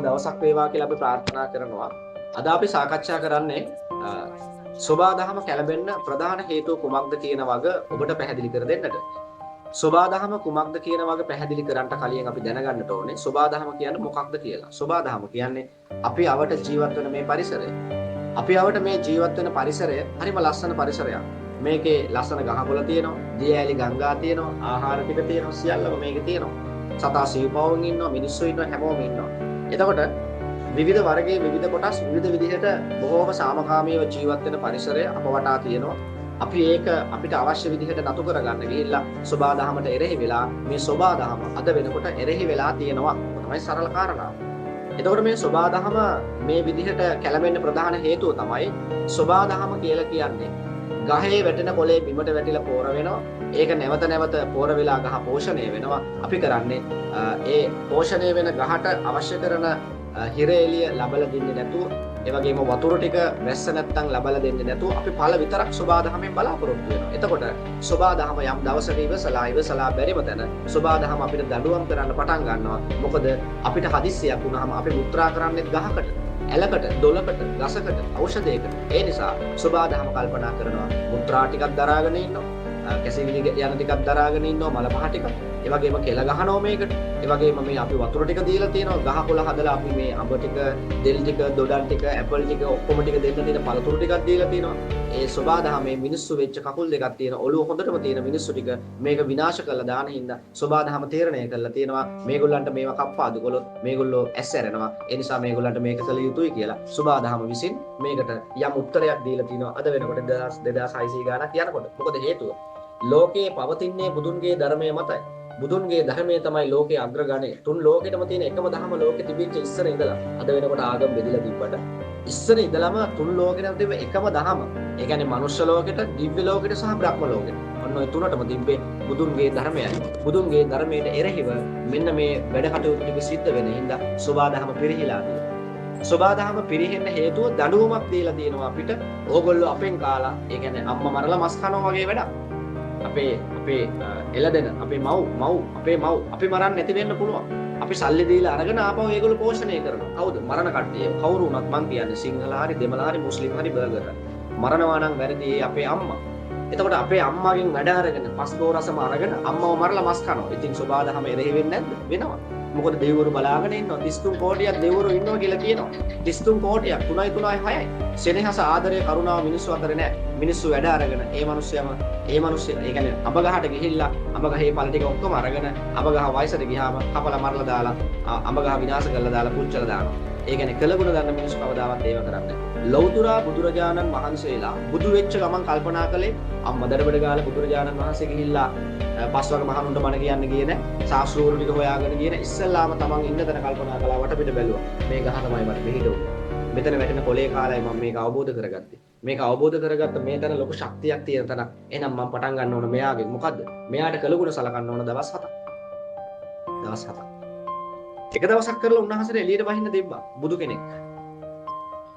දවසක් වේවා කියලා අපි ප්‍රාර්ථනා කරනවා. අද අපි සාකච්ඡා කරන්නේ සෝබා දහම කැළඹෙන්න ප්‍රධාන හේතුව කුමක්ද කියන වග ඔබට පැහැදිලි කර දෙන්නට. සෝබා දහම කුමක්ද කියන වග පැහැදිලි කරන්නට කලින් අපි දැනගන්නට ඕනේ සෝබා දහම කියන්නේ මොකක්ද කියලා. සෝබා දහම කියන්නේ අපි අවට ජීවත් වෙන මේ පරිසරය. අපි අවට මේ ජීවත් වෙන පරිසරය හරිම ලස්සන පරිසරයක්. මේකේ ලස්සන ගහකොළ තියෙනවා, දිය ඇලි ගංගා තියෙනවා, ආහාර ටික තියෙනවා, සියල්ලම මේකේ තියෙනවා. සතා සිව්පවුන් ඉන්නවා, මිනිස්සු ඉන්නවා, හැමෝම ඉන්නවා. එතකොට විවිධ වර්ගයේ විවිධ කොටස් විවිධ විදිහට බොහෝම සාමකාමීව ජීවත් වෙන පරිසරය අප වටා තියෙනවා. අපි ඒක අපිට අවශ්‍ය විදිහට නතු කරගන්න ගිහිල්ලා සෝබා දහමට එරෙහි වෙලා මේ සෝබා දහම අද වෙනකොට එරෙහි වෙලා තියෙනවා. තමයි සරල කාරණාව. එතකොට මේ සෝබා දහම මේ විදිහට කැළඹෙන්න ප්‍රධාන හේතුව තමයි සෝබා දහම කියලා කියන්නේ ගහේ වැටෙන කොළේ බිමට වැටිලා පෝර වෙනවා. ඒක නැවත නැවත පෝර වෙලා ගහ පෝෂණය වෙනවා. අපි කරන්නේ ඒ පෝෂණය වෙන ගහට අවශ්‍ය කරන හිර එළිය ලබලා දෙන්නේ නැතුව, ඒ වගේම වතුර ටික වැස්ස නැත්තම් ලබලා දෙන්නේ නැතුව අපි ඵල විතරක් සෝබා දහමෙන් බලාපොරොත්තු වෙනවා. එතකොට සෝබා දහම යම් දවසක ඉවසලා බැරිම තැන සෝබා දහම අපිට දඬුවම් කරන්න පටන් ගන්නවා. මොකද අපිට හදිස්සියක් වුණාම අපි මුත්‍රා කරන්නේ ගහකට, ඇලකට, දොලකට, ගසකට, ඖෂධයකට. ඒ නිසා සෝබා දහම කල්පනා කරනවා මුත්‍රා ටිකක් දරාගෙන ඉන්නවා, කැසිවිලි යන ටිකක් දරාගෙන ඉන්නවා, මල පහ ටික. ඒ වගේම කෙල ගහනවා මේකට. ඒ වගේම මේ අපි වතුර ටික දීලා තියෙනවා, ගහ කොළ හදලා අපි මේ අඹ ටික, දෙල් ටික, දොඩම් ටික, ඇපල් ටික ඔක්කොම ටික දෙන්න තියෙන පළතුරු ටිකක් දීලා තියෙනවා. ඒ සෝබා දහමේ මිනිස්සු වෙච්ච කකුල් දෙකක් තියෙන, ඔළුව හොඳටම තියෙන මිනිස්සු ටික මේක විනාශ කරලා දාන හින්දා සෝබා දහම තීරණය කරලා තියෙනවා මේගොල්ලන්ට මේවා කප්පාදු කළොත් මේගොල්ලෝ ඇස් ඇරෙනවා. ඒ නිසා මේගොල්ලන්ට මේක කළ යුතුයි කියලා සෝබා දහම විසින් මේකට යම් උත්තරයක් දීලා තිනවා. අද වෙනකොට 2600 ගාණක් යනකොට. මොකද හේතුව? ලෝකයේ පවතින්නේ බුදුන්ගේ ධර්මයේ මතයි. බුදුන්ගේ ධර්මයේ තමයි ලෝකයේ අග්‍රගණය. තුන් ලෝකෙටම තියෙන එකම ධර්ම ලෝකෙ තිබිච්ච ඉස්සර ඉඳලා අද වෙනකොට ආගම් බෙදලා තිබ්බට ඉස්සර ඉඳලම තුන් ලෝකෙටම තිබෙ එකම ධර්ම. ඒ කියන්නේ මනුෂ්‍ය ලෝකෙට, දිව්‍ය ලෝකෙට සහ බ්‍රහ්ම ලෝකෙට. ඔන්න ඔය තුනටම තිබ්බේ බුදුන්ගේ ධර්මයයි. බුදුන්ගේ ධර්මයට එරෙහිව මෙන්න මේ වැඩ කටයුතු ටික සිද්ධ වෙන හින්දා සෝබා දහම පිරිහිලා තියෙනවා. සෝබා දහම පිරිහෙන්න හේතුව දඬුවමක් දීලා තියෙනවා අපිට. ඕගොල්ලෝ අපෙන් කාලා, ඒ කියන්නේ අම්මා මරලා මස් කනවා වගේ වැඩක්. අපේ එළදෙන අපේ මව් අපි මරන්න නැති වෙන්න පුළුවන්. අපි සල්ලි දීලා අරගෙන ආපහු ඒගොල්ලෝ පෝෂණය කරනවා. කවුද මරණ කට්ටිය? කවුරු වුණත් මං කියන්නේ සිංහල හරි, දෙමළ හරි, මුස්ලිම් හරි, බර්ගර් හරි. මරනවා නම් වැරදි අපේ අම්මා. එතකොට අපේ අම්මාගෙන් වැඩ අරගෙන පස් දෝරසම අරගෙන අම්මව මරලා මස් කනවා. ඉතින් සෝබා දහම එරෙහි වෙන්නේ නැද්ද? වෙනවා. මොකද දෙවිවරු බලාගෙන ඉන්නවා. 33 කෝටියක් දෙවිවරු ඉන්නවා කියලා කියනවා. 33 කෝටියක් 3යි 6යි. සෙනෙහස, ආදරය, කරුණාව මිනිස්සු අතර නැහැ. මිනිස්සු වැඩ අරගෙන ඒ මිනිස්සු ඒ කියන්නේ අඹ ගහට ගිහිල්ලා අඹ ගහේ පළ ටික ඔක්කොම අරගෙන අඹ ගහ වයසට ගියාම කපලා මරලා දාලා අඹ ගහ විනාශ කරලා දාලා පුච්චලා දානවා. ඒ කියන්නේ කළගුණ දන්න මිනිස්සු කවදාවත් ඒව කරන්නේ නැහැ. ලෞතුරා බුදුරජාණන් වහන්සේලා බුදු වෙච්ච ගමන් කල්පනා කළේ අම්මදරබඩ ගාලා බුදුරජාණන් වහන්සේ ගිහිල්ලා පස්වග මහණුන්ට මන කියන්න ගියේ නැහැ. ශාස්ත්‍රූරු ටික හොයාගෙන ගියේ නැහැ. ඉස්සල්ලාම තමන් ඉන්න තැන කල්පනා කළා, වටපිට බැලුවා. මේ ගහ තමයි මට පිහිටුනේ. මෙතන වැටෙන කොලේ කාලයි මම මේක අවබෝධ කරගත්තේ. මේක අවබෝධ කරගත්ත මේ තැන ලොකු ශක්තියක් තියෙන තැනක්. එහෙනම් මම පටන් ගන්න ඕන මෙයාගෙන්. මොකද්ද? මෙයාට කළගුණ සලකන්න ඕන දවස් 7ක්. දවස් 7ක්. එක දවසක් කරලා උන්වහන්සේට එළියට බහින්න තිබ්බා බුදු කෙනෙක්.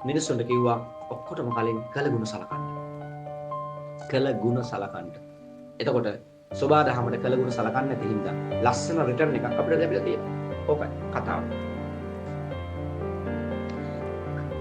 මිනිස්සුන්ට කිව්වා ඔක්කොටම කලින් කළගුණ සලකන්න. කළගුණ සලකන්න. එතකොට සෝබා දහමට කළගුණ සලකන්නේ නැති හින්දා ලස්සන රිටර්න් එකක් අපිට ලැබිලා තියෙනවා. ඕකයි කතාව.